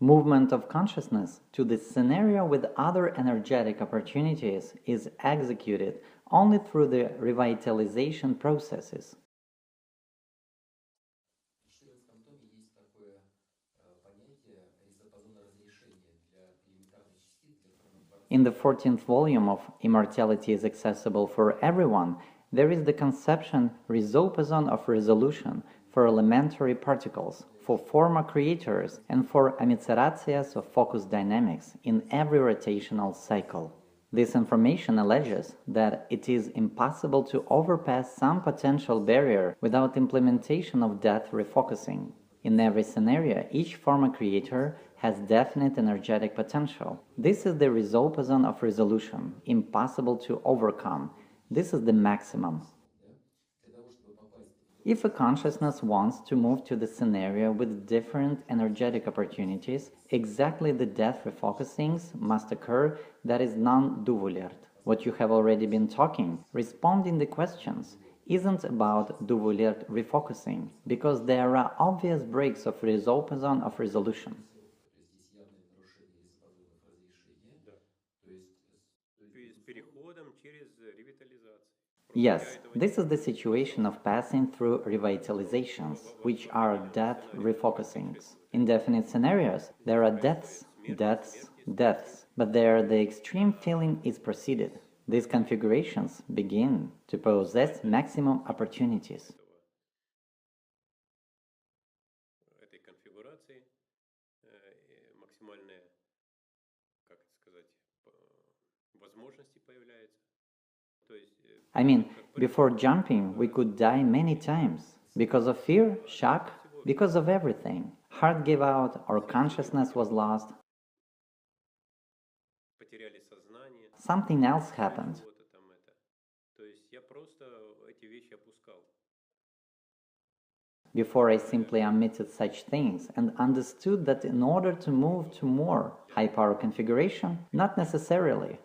Movement of consciousness to the scenario with other energetic opportunities is executed only through the revitalization processes. In the 14th volume of Immortality is Accessible for Everyone, there is the conception rhizopason of resolution for elementary particles, for forma creators, and for amitseratias of focus dynamics in every rotational cycle. This information alleges that it is impossible to overpass some potential barrier without implementation of depth refocusing. In every scenario, each forma creator has definite energetic potential. This is the rhizopason of resolution, impossible to overcome. This is the maximum. If a consciousness wants to move to the scenario with different energetic opportunities, exactly the depth refocusings must occur that is non-duvulert. What you have already been talking, responding the questions, isn't about duvulert refocusing, because there are obvious breaks of rhizopason of resolution. Yes, this is the situation of passing through revitalizations, which are depth refocusings. In definite scenarios, there are deaths, deaths, deaths, but there the extreme feeling is preceded. These configurations begin to possess maximum opportunities. I mean, before jumping, we could die many times. Because of fear, shock, because of everything. Heart gave out, or consciousness was lost. Something else happened. Before I simply omitted such things and understood that in order to move to more high-power configuration, not necessarily.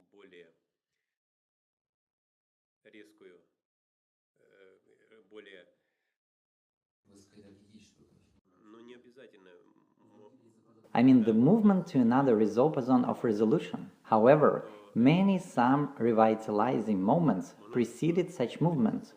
I mean the movement to another rhizopason of resolution. However, some revitalizing moments preceded such movements,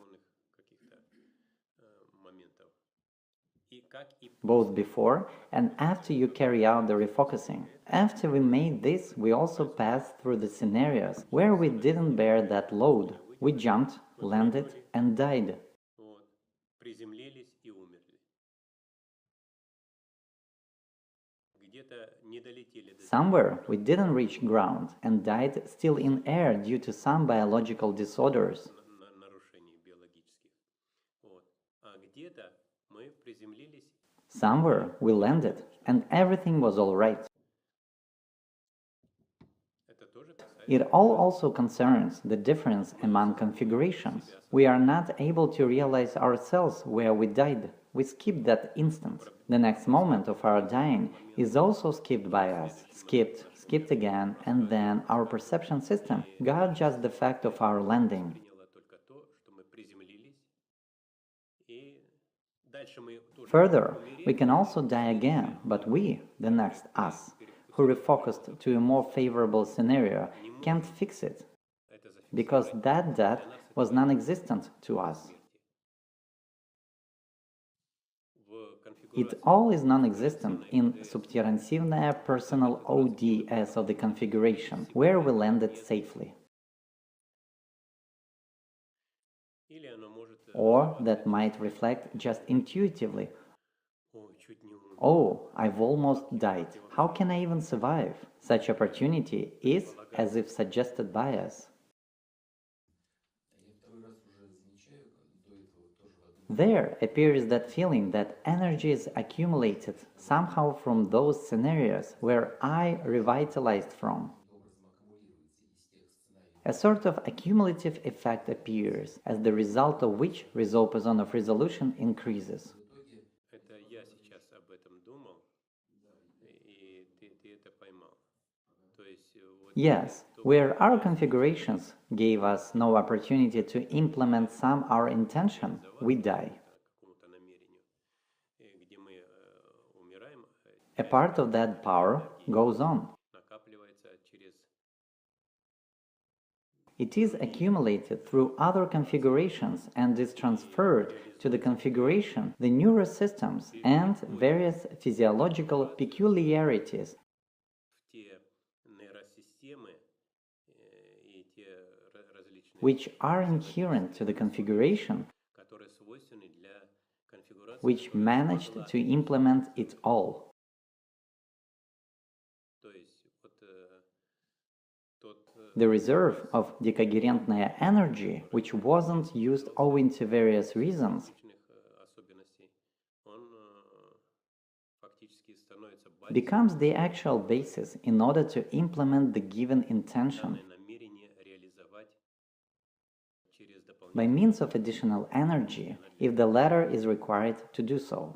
both before and after you carry out the refocusing. After we made this, we also passed through the scenarios where we didn't bear that load. We jumped, landed, and died. Somewhere we didn't reach ground and died still in air due to some biological disorders. Somewhere we landed and everything was all right. It all also concerns the difference among configurations. We are not able to realize ourselves where we died. We skipped that instant. The next moment of our dying is also skipped by us. Skipped again, and then our perception system got just the fact of our landing. Further, we can also die again, but we, the next us, who refocused to a more favorable scenario, can't fix it, because that death was non-existent to us. It all is non-existent in subterranean personal ODS of the configuration, where we landed safely. Or that might reflect just intuitively, oh, I've almost died. How can I even survive? Such opportunity is as if suggested by us. There appears that feeling that energy is accumulated somehow from those scenarios where I revitalized from. A sort of accumulative effect appears, as the result of which rhizopason of resolution increases. Yes, where our configurations gave us no opportunity to implement our intention, we die. a part of that power goes on. It is accumulated through other configurations and is transferred to the configuration, the neurosystems, and various physiological peculiarities which are inherent to the configuration, which managed to implement it all. The reserve of decogherentная energy, which wasn't used owing to various reasons, becomes the actual basis in order to implement the given intention by means of additional energy, if the latter is required to do so.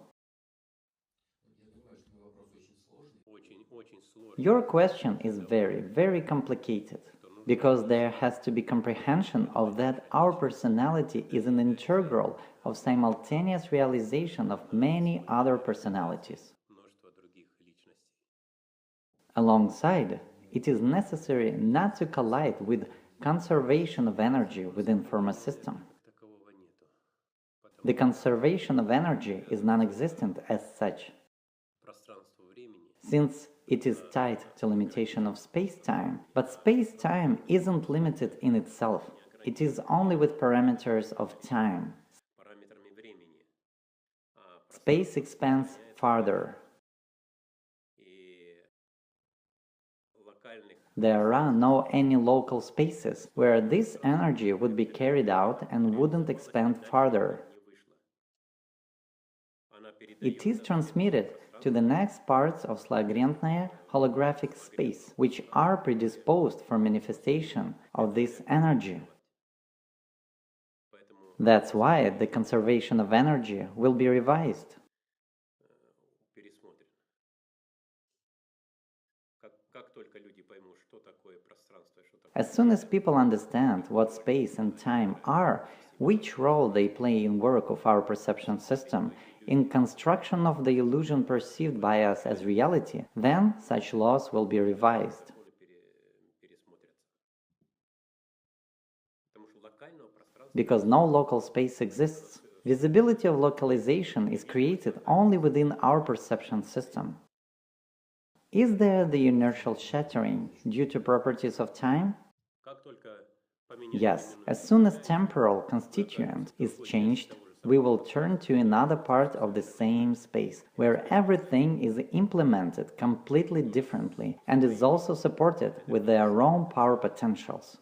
Your question is very, very complicated, because there has to be comprehension of that our personality is an integral of simultaneous realization of many other personalities. Alongside, it is necessary not to collide with conservation of energy within form system. The conservation of energy is non-existent as such, since it is tied to limitation of space-time, but space-time isn't limited in itself. It is only with parameters of time. Space expands farther. There are no any local spaces where this energy would be carried out and wouldn't expand farther. It is transmitted to the next parts of slagrentnaya holographic space, which are predisposed for manifestation of this energy. That's why the conservation of energy will be revised. As soon as people understand what space and time are, which role they play in work of our perception system, in construction of the illusion perceived by us as reality, then such laws will be revised. Because no local space exists, visibility of localization is created only within our perception system. Is there the inertial shattering due to properties of time? Yes, as soon as temporal constituent is changed, we will turn to another part of the same space, where everything is implemented completely differently and is also supported with their own power potentials.